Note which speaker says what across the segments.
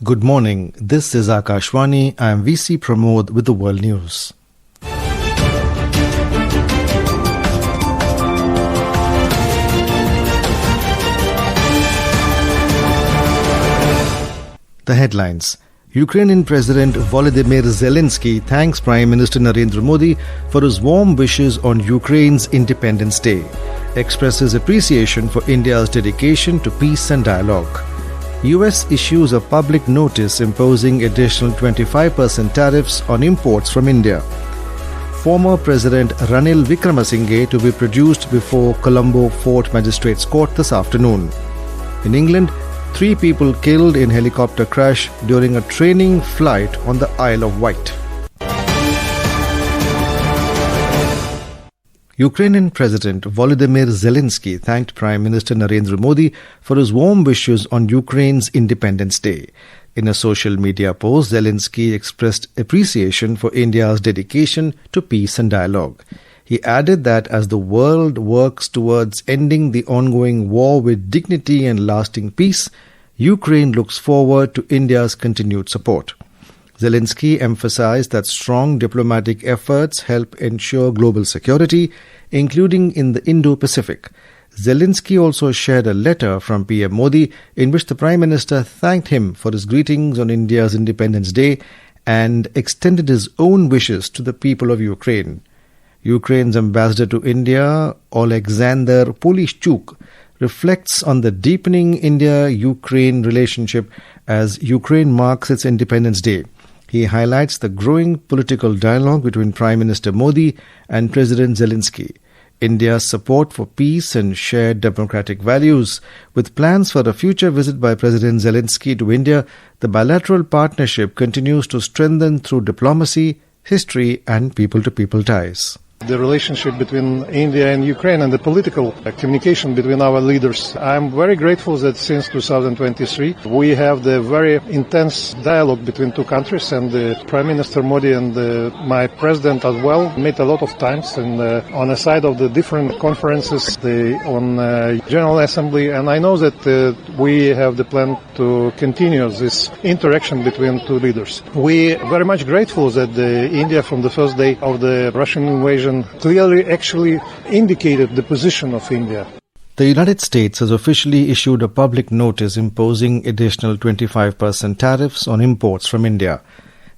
Speaker 1: Good morning. This is Akashvani. I am VC Pramod with the World News. The headlines. Ukrainian President Volodymyr Zelensky thanks Prime Minister Narendra Modi for his warm wishes on Ukraine's Independence Day, expresses appreciation for India's dedication to peace and dialogue. US issues a public notice imposing additional 25% tariffs on imports from India. Former President Ranil Wickremesinghe to be produced before Colombo Fort Magistrates Court this afternoon. In England, 3 people killed in helicopter crash during a training flight on the Isle of Wight. Ukrainian President Volodymyr Zelensky thanked Prime Minister Narendra Modi for his warm wishes on Ukraine's Independence Day. In a social media post, Zelensky expressed appreciation for India's dedication to peace and dialogue. He added that as the world works towards ending the ongoing war with dignity and lasting peace, Ukraine looks forward to India's continued support. Zelensky emphasized that strong diplomatic efforts help ensure global security, including in the Indo-Pacific. Zelensky also shared a letter from PM Modi in which the Prime Minister thanked him for his greetings on India's Independence Day and extended his own wishes to the people of Ukraine. Ukraine's ambassador to India, Oleksandr Polishchuk, reflects on the deepening India-Ukraine relationship as Ukraine marks its Independence Day. He highlights the growing political dialogue between Prime Minister Modi and President Zelensky, India's support for peace and shared democratic values. With plans for a future visit by President Zelensky to India, the bilateral partnership continues to strengthen through diplomacy, history and people-to-people ties.
Speaker 2: The relationship between India and Ukraine and the political communication between our leaders. I'm very grateful that since 2023 we have the very intense dialogue between two countries, and the Prime Minister Modi and my president as well met a lot of times and on the side of the different conferences, on General Assembly, and I know that we have the plan to continue this interaction between two leaders. We are very much grateful that India from the first day of the Russian invasion clearly actually indicated the position of India.
Speaker 1: The United States has officially issued a public notice imposing additional 25% tariffs on imports from India.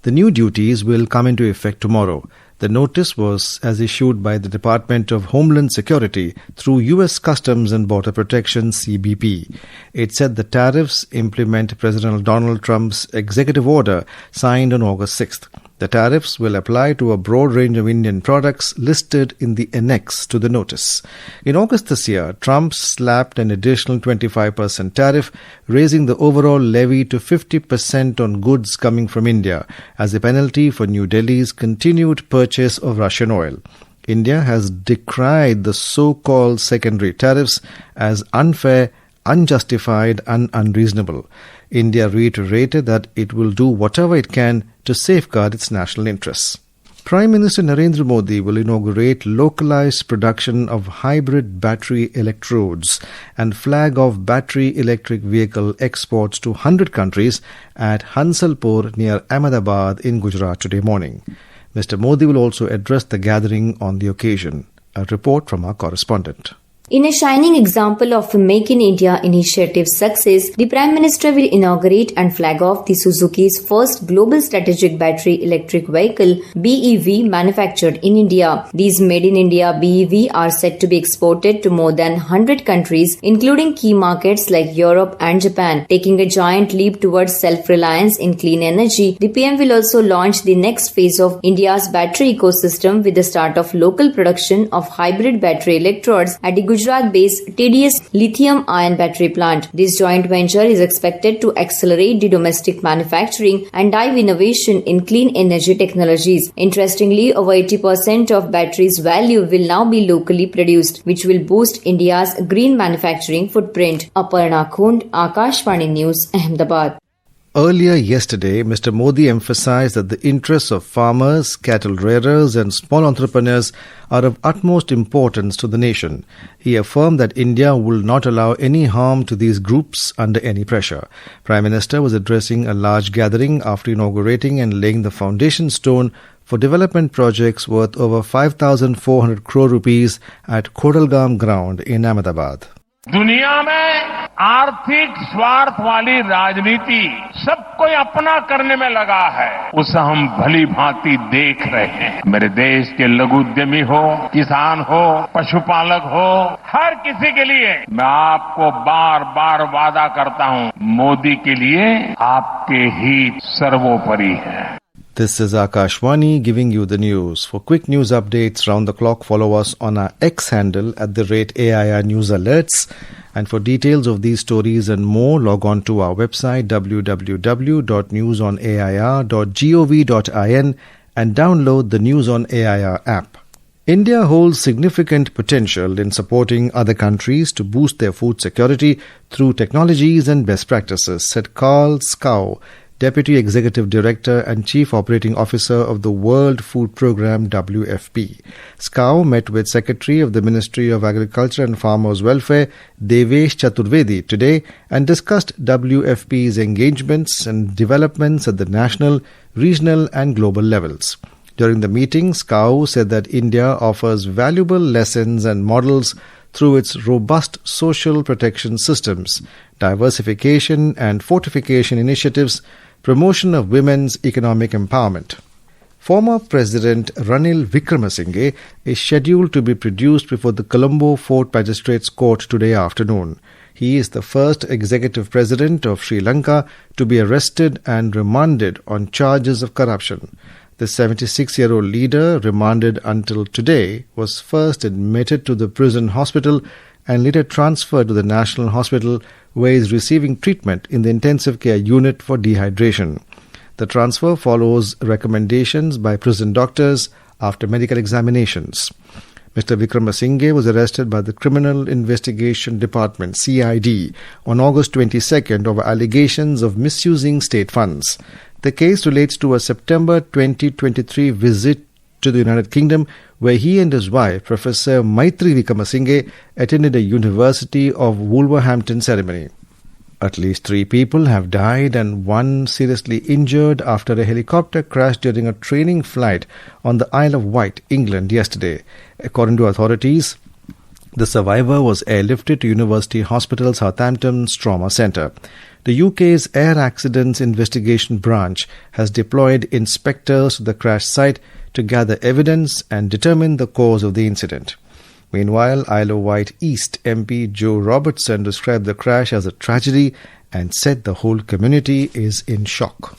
Speaker 1: The new duties will come into effect tomorrow. The notice was as issued by the Department of Homeland Security through U.S. Customs and Border Protection CBP. It said the tariffs implement President Donald Trump's executive order signed on August 6th. The tariffs will apply to a broad range of Indian products listed in the annex to the notice. In August this year, Trump slapped an additional 25% tariff, raising the overall levy to 50% on goods coming from India as a penalty for New Delhi's continued purchase of Russian oil. India has decried the so-called secondary tariffs as unfair, unjustified and unreasonable. India reiterated that it will do whatever it can to safeguard its national interests. Prime Minister Narendra Modi will inaugurate localized production of hybrid battery electrodes and flag off battery electric vehicle exports to 100 countries at Hansalpur near Ahmedabad in Gujarat today morning. Mr. Modi will also address the gathering on the occasion. A report from our correspondent.
Speaker 3: In a shining example of Make in India initiative's success, the Prime Minister will inaugurate and flag off the Suzuki's first global strategic battery electric vehicle BEV manufactured in India. These Made in India BEV are set to be exported to more than 100 countries, including key markets like Europe and Japan. Taking a giant leap towards self-reliance in clean energy, the PM will also launch the next phase of India's battery ecosystem with the start of local production of hybrid battery electrodes at the Gujarat-based TDS lithium-ion battery plant. This joint venture is expected to accelerate the domestic manufacturing and drive innovation in clean energy technologies. Interestingly, over 80% of batteries' value will now be locally produced, which will boost India's green manufacturing footprint. Aparna Khund, Akashvani News, Ahmedabad.
Speaker 1: Earlier yesterday, Mr. Modi emphasized that the interests of farmers, cattle rearers and small entrepreneurs are of utmost importance to the nation. He affirmed that India will not allow any harm to these groups under any pressure. Prime Minister was addressing a large gathering after inaugurating and laying the foundation stone for development projects worth over 5,400 crore rupees at Khodalgaon ground in Ahmedabad.
Speaker 4: दुनिया में आर्थिक स्वार्थ वाली राजनीति सबको अपना करने में लगा है, उसे हम भली भांति देख रहे हैं। मेरे देश के लघु उद्यमी हो, किसान हो, पशुपालक हो, हर किसी के लिए मैं आपको बार बार वादा करता हूं, मोदी के लिए आपके हित सर्वोपरि है।
Speaker 1: This is Akashwani giving you the news. For quick news updates round the clock, follow us on our X handle @AIR News Alerts. And for details of these stories and more, log on to our website www.newsonair.gov.in and download the News on AIR app. India holds significant potential in supporting other countries to boost their food security through technologies and best practices, said Carl Skau, Deputy Executive Director and Chief Operating Officer of the World Food Programme WFP. Skau met with Secretary of the Ministry of Agriculture and Farmers Welfare, Devesh Chaturvedi, today and discussed WFP's engagements and developments at the national, regional and global levels. During the meeting, Skau said that India offers valuable lessons and models through its robust social protection systems, diversification and fortification initiatives, promotion of women's economic empowerment. Former President Ranil Wickremesinghe is scheduled to be produced before the Colombo Fort Magistrates Court today afternoon. He is the first executive president of Sri Lanka to be arrested and remanded on charges of corruption. The 76-year-old leader, remanded until today, was first admitted to the prison hospital and later transferred to the National Hospital, where he is receiving treatment in the intensive care unit for dehydration. The transfer follows recommendations by prison doctors after medical examinations. Mr. Wickremesinghe was arrested by the Criminal Investigation Department, CID, on August 22nd over allegations of misusing state funds. The case relates to a September 2023 visit to the United Kingdom, where he and his wife, Professor Maitri Wickremesinghe, attended a University of Wolverhampton ceremony. At least 3 people have died and 1 seriously injured after a helicopter crashed during a training flight on the Isle of Wight, England, yesterday. According to authorities, the survivor was airlifted to University Hospital Southampton's Trauma Centre. The UK's Air Accidents Investigation Branch has deployed inspectors to the crash site to gather evidence and determine the cause of the incident. Meanwhile, Isle of Wight East MP Joe Robertson described the crash as a tragedy and said the whole community is in shock.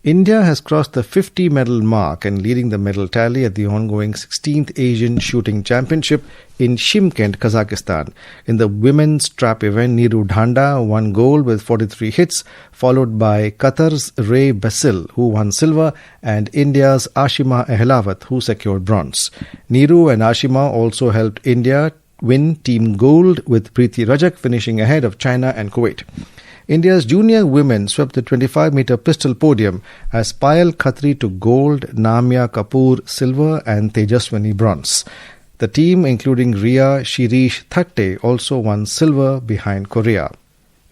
Speaker 1: India has crossed the 50-medal mark and leading the medal tally at the ongoing 16th Asian Shooting Championship in Shymkent, Kazakhstan. In the women's trap event, Neeru Dhanda won gold with 43 hits, followed by Qatar's Ray Basil, who won silver, and India's Ashima Ehlawat, who secured bronze. Neeru and Ashima also helped India win team gold, with Preeti Rajak finishing ahead of China and Kuwait. India's junior women swept the 25-meter pistol podium as Payal Khatri took gold, Namya Kapoor silver and Tejaswini bronze. The team, including Ria Shirish Thatte, also won silver behind Korea.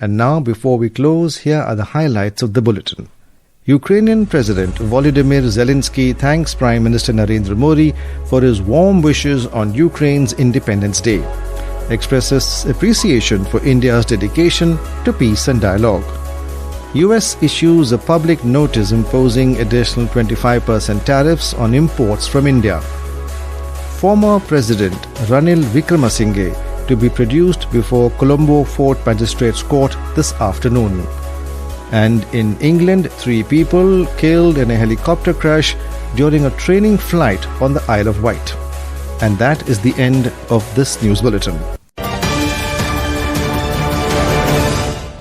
Speaker 1: And now, before we close, here are the highlights of the bulletin. Ukrainian President Volodymyr Zelensky thanks Prime Minister Narendra Modi for his warm wishes on Ukraine's Independence Day. Expresses appreciation for India's dedication to peace and dialogue. US issues a public notice imposing additional 25% tariffs on imports from India. Former President Ranil Wickremesinghe to be produced before Colombo Fort Magistrates Court this afternoon. And in England, 3 people killed in a helicopter crash during a training flight on the Isle of Wight. And that is the end of this news bulletin.